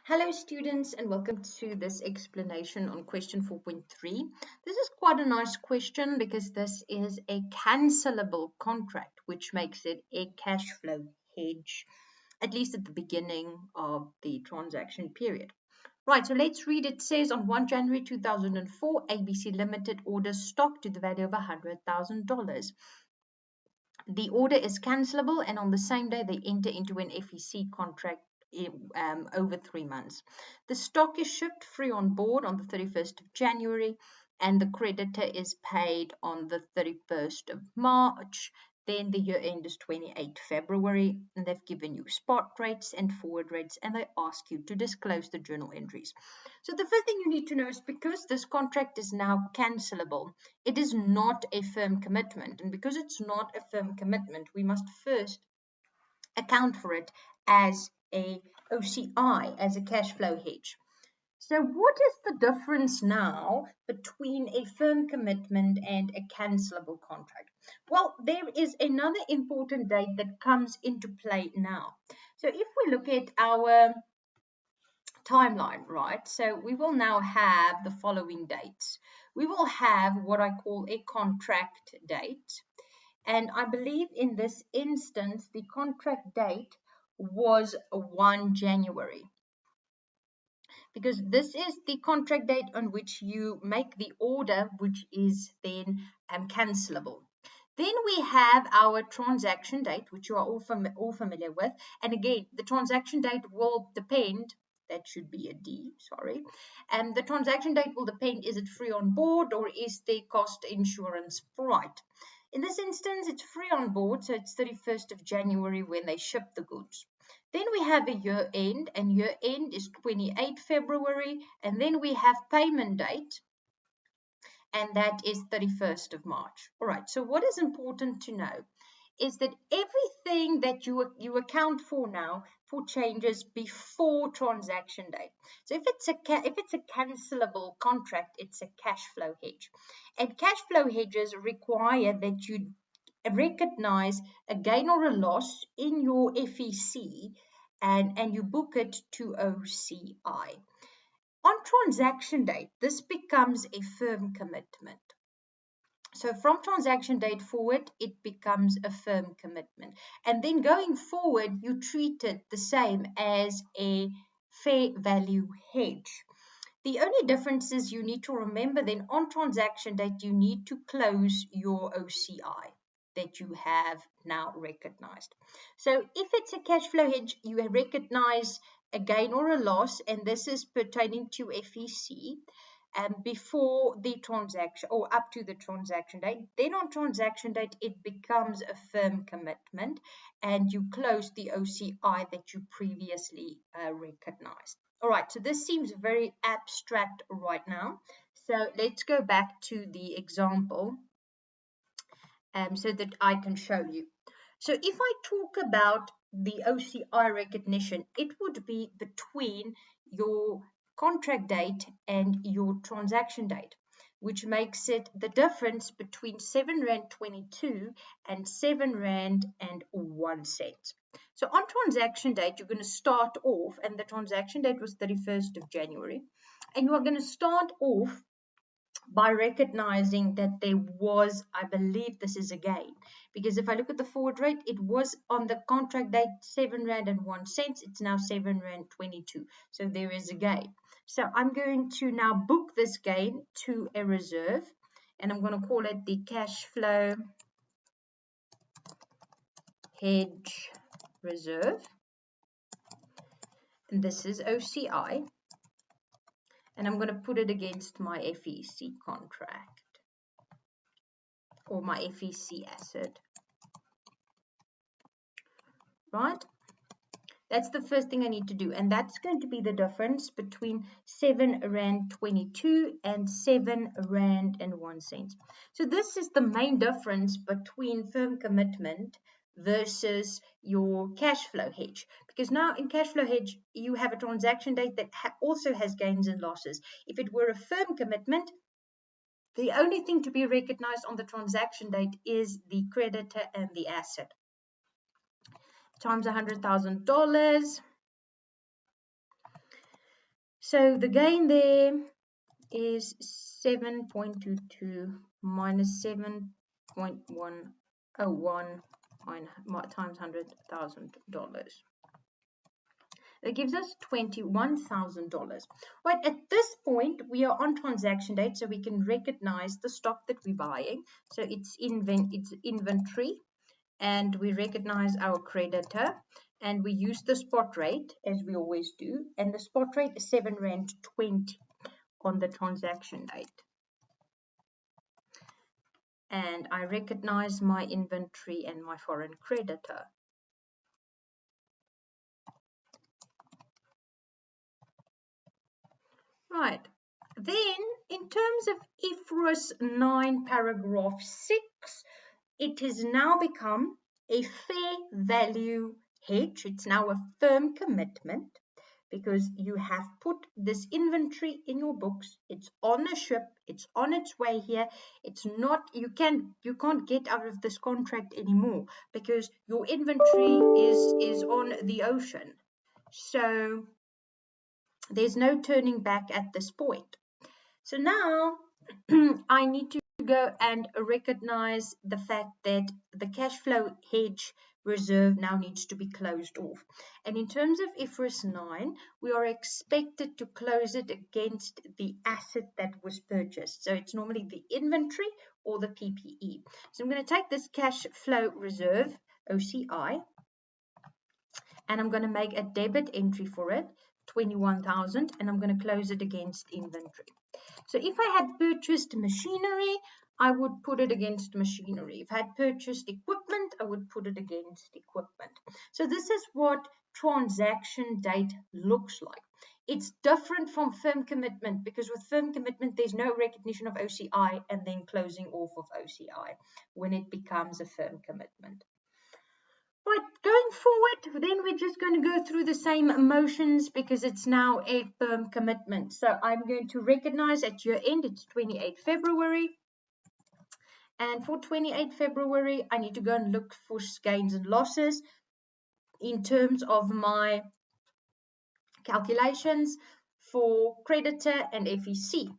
Hello students and welcome to this explanation on question 4.3. This is quite a nice question because this is a cancelable contract, which makes it a cash flow hedge, at least at the beginning of the transaction period. Right, so let's read. It says on 1 January 2004, ABC Limited orders stock to the value of $100,000. The order is cancelable, and on the same day they enter into an FEC contract over 3 months. The stock is shipped free on board on the 31st of January, and the creditor is paid on the 31st of March. Then the year end is 28 February, and they've given you spot rates and forward rates, and they ask you to disclose the journal entries. So the first thing you need to know is because this contract is now cancelable, it is not a firm commitment. And because it's not a firm commitment, we must first account for it as a OCI, as a cash flow hedge. So what is the difference now between a firm commitment and a cancelable contract? Well, there is another important date that comes into play now. So if we look at our timeline, right? So we will now have the following dates. We will have what I call a contract date. And I believe in this instance, the contract date was 1 January. Because this is the contract date on which you make the order, which is then cancelable. Then we have our transaction date, which you are all familiar with. And again, the transaction date will depend, that should be a D, sorry. And the transaction date will depend, is it free on board or is the cost insurance right? In this instance, it's free on board, so it's 31st of January when they ship the goods. Then we have a year end, and year end is 28 February, and then we have payment date, and that is 31st of March. All right, so what is important to know is that everything that you account for now for changes before transaction date. So if it's a cancelable contract, it's a cash flow hedge. And cash flow hedges require that you recognize a gain or a loss in your FEC and you book it to OCI. On transaction date, this becomes a firm commitment. So from transaction date forward, it becomes a firm commitment. And then going forward, you treat it the same as a fair value hedge. The only difference is you need to remember then on transaction date, you need to close your OCI that you have now recognized. So if it's a cash flow hedge, you recognize a gain or a loss, and this is pertaining to FEC. Before the transaction or up to the transaction date. Then on transaction date, it becomes a firm commitment and you close the OCI that you previously recognized. All right, so this seems very abstract right now. So let's go back to the example so that I can show you. So if I talk about the OCI recognition, it would be between your contract date and your transaction date, which makes it the difference between R7.22 and R7.01. So on transaction date, you're going to start off, and the transaction date was 31st of January, and you are going to start off by recognizing that there was, I believe this is a gain, because if I look at the forward rate, it was on the contract date R7.01, it's now R7.22, so there is a gain. So I'm going to now book this gain to a reserve, and I'm going to call it the cash flow hedge reserve, and this is OCI. And I'm going to put it against my FEC contract or my FEC asset. Right? That's the first thing I need to do. And that's going to be the difference between R7.22 and R7.01. So this is the main difference between firm commitment versus your cash flow hedge, because now in cash flow hedge you have a transaction date that also has gains and losses. If it were a firm commitment, the only thing to be recognized on the transaction date is the creditor and the asset times $100,000. So the gain there is 7.22 minus 7.101 times $100,000. That gives us $21,000. Right, at this point, we are on transaction date, so we can recognize the stock that we're buying. So it's inventory, and we recognize our creditor, and we use the spot rate, as we always do, and the spot rate is R7.20 on the transaction date. And I recognize my inventory and my foreign creditor. Right, then in terms of IFRS 9 paragraph 6, it has now become a fair value hedge. It's now a firm commitment because you have put this inventory in your books. It's on a ship. It's on its way here. It's not, you can't get out of this contract anymore because your inventory is on the ocean. So there's no turning back at this point. So now I need to go and recognize the fact that the cash flow hedge reserve now needs to be closed off. And in terms of IFRS 9, we are expected to close it against the asset that was purchased. So it's normally the inventory or the PPE. So I'm going to take this cash flow reserve, OCI, and I'm going to make a debit entry for it, 21,000, and I'm going to close it against inventory. So if I had purchased machinery, I would put it against machinery. If I had purchased equipment, I would put it against equipment. So this is what transaction date looks like. It's different from firm commitment because with firm commitment, there's no recognition of OCI and then closing off of OCI when it becomes a firm commitment. Right, going forward, then we're just going to go through the same motions because it's now a firm commitment. So I'm going to recognize at year end, it's 28 February. And for 28 February, I need to go and look for gains and losses in terms of my calculations for creditor and FEC.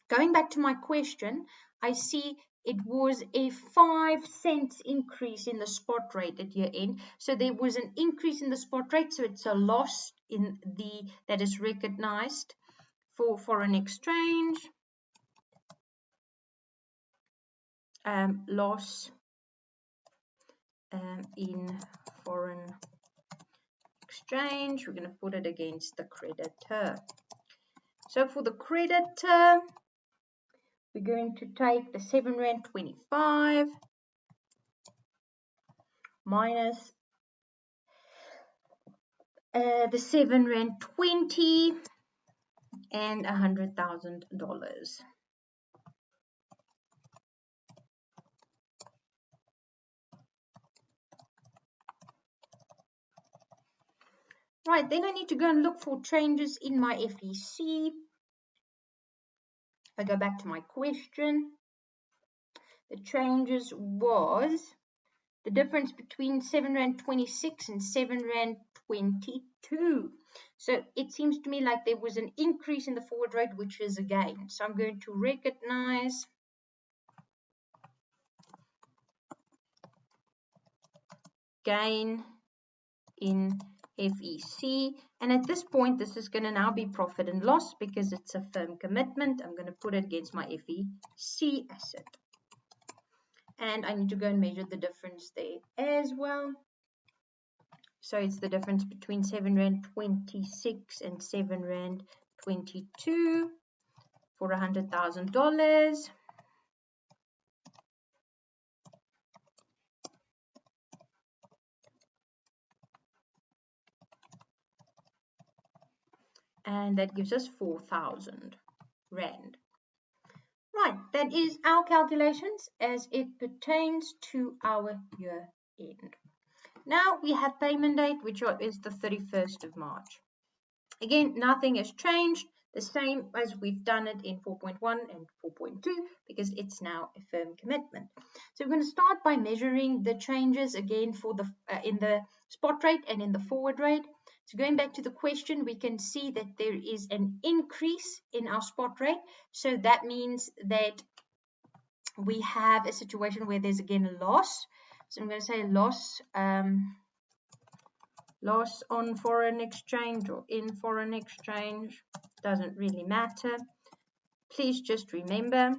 Going back to my question, I see it was a 5 cents increase in the spot rate at year end. So there was an increase in the spot rate. So it's a loss in that is recognized for foreign exchange. Loss in foreign exchange. We're going to put it against the creditor. So for the creditor, we're going to take the R7.25 minus the R7.20 and $100,000. Right, then I need to go and look for changes in my FEC. I go back to my question. The changes was the difference between R7.26 and R7.22. So it seems to me like there was an increase in the forward rate, which is a gain. So I'm going to recognize gain in FEC, and at this point this is going to now be profit and loss because it's a firm commitment. I'm going to put it against my FEC asset, and I need to go and measure the difference there as well. So it's the difference between R7.26 and R7.22 for $100,000. And that gives us 4,000 Rand. Right, that is our calculations as it pertains to our year end. Now we have payment date, which is the 31st of March. Again, nothing has changed. the same as we've done it in 4.1 and 4.2 because it's now a firm commitment. So we're going to start by measuring the changes again for the in the spot rate and in the forward rate. So going back to the question, we can see that there is an increase in our spot rate. So that means that we have a situation where there's again a loss. So I'm going to say loss on foreign exchange or in foreign exchange, doesn't really matter. Please just remember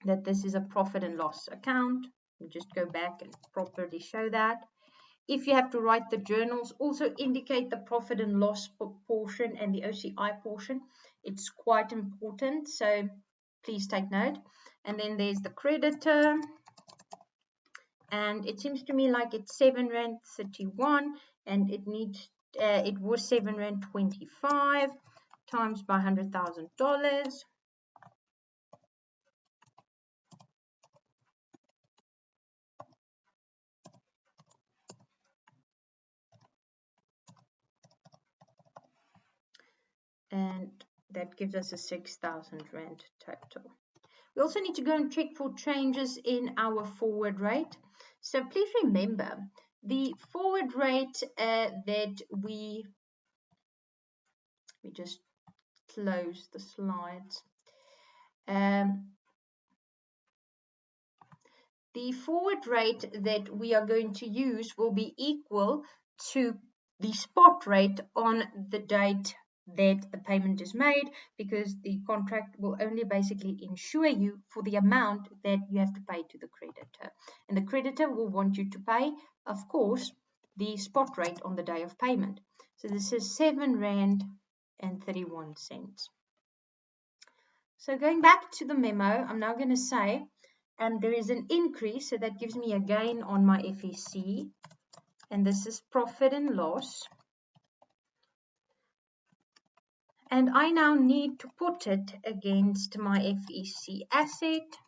that this is a profit and loss account. We'll just go back and properly show that. If you have to write the journals, also indicate the profit and loss portion and the OCI portion. It's quite important, so please take note. And then there's the creditor, and it seems to me like it's R7.31, and it was R7.25 times by $100,000. And that gives us a 6,000 Rand total. We also need to go and check for changes in our forward rate. So please remember the forward rate that we just close the slides. The forward rate that we are going to use will be equal to the spot rate on the date that the payment is made, because the contract will only basically insure you for the amount that you have to pay to the creditor. And the creditor will want you to pay, of course, the spot rate on the day of payment. So this is R7.31. So going back to the memo, I'm now going to say there is an increase, so that gives me a gain on my FEC, and this is profit and loss. And I now need to put it against my FEC asset,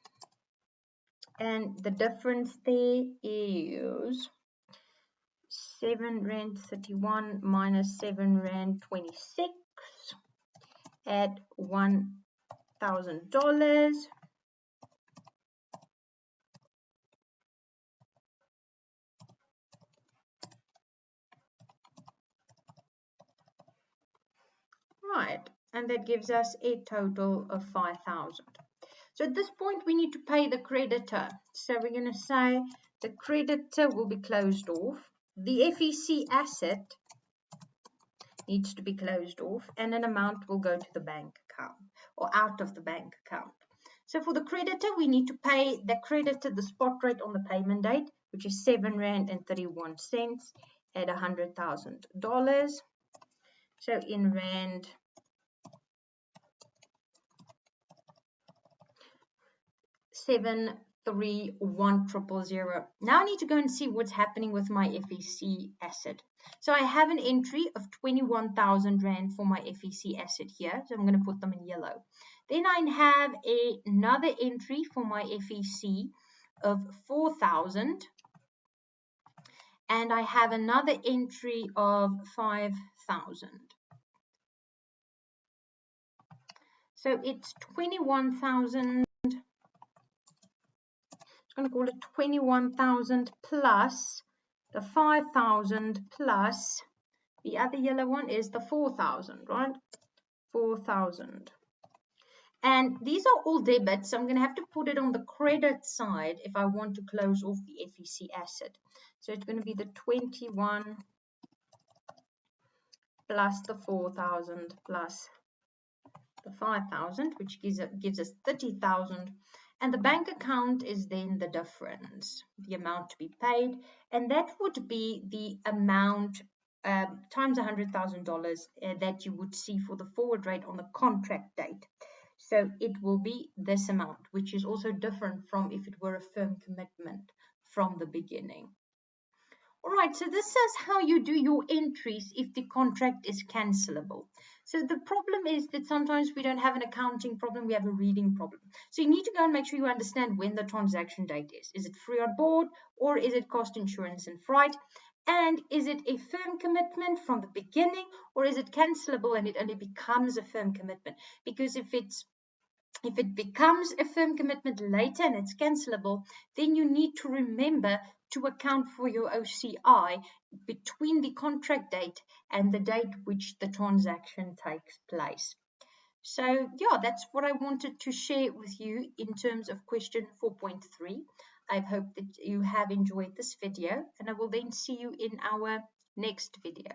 and the difference there is R7.31 minus R7.26 at $1,000. Right, and that gives us a total of 5,000. So at this point, we need to pay the creditor. So we're going to say the creditor will be closed off. The FEC asset needs to be closed off, and an amount will go to the bank account or out of the bank account. So for the creditor, we need to pay the creditor the spot rate on the payment date, which is R7.31 at $100,000. So in Rand, 731,000. Now I need to go and see what's happening with my FEC asset. So I have an entry of 21,000 Rand for my FEC asset here. So I'm going to put them in yellow. Then I have another entry for my FEC of 4,000. And I have another entry of 5,000. So it's 21,000. I'm going to call it 21,000 plus the 5,000 plus the other yellow one is the 4,000, right? 4,000. And these are all debits, so I'm going to have to put it on the credit side if I want to close off the FEC asset. So it's going to be the 21 plus the 4,000 plus the 5,000, which gives us 30,000. And the bank account is then the difference, the amount to be paid. And that would be the amount times $100,000 that you would see for the forward rate on the contract date. So it will be this amount, which is also different from if it were a firm commitment from the beginning. All right, so this says how you do your entries if the contract is cancelable. So the problem is that sometimes we don't have an accounting problem, we have a reading problem. So you need to go and make sure you understand when the transaction date is. Is it free on board, or is it cost, insurance, and freight? And is it a firm commitment from the beginning, or is it cancelable and it only becomes a firm commitment? Because if it becomes a firm commitment later and it's cancelable, then you need to remember to account for your OCI between the contract date and the date which the transaction takes place. So yeah, that's what I wanted to share with you in terms of question 4.3. I hope that you have enjoyed this video, and I will then see you in our next video.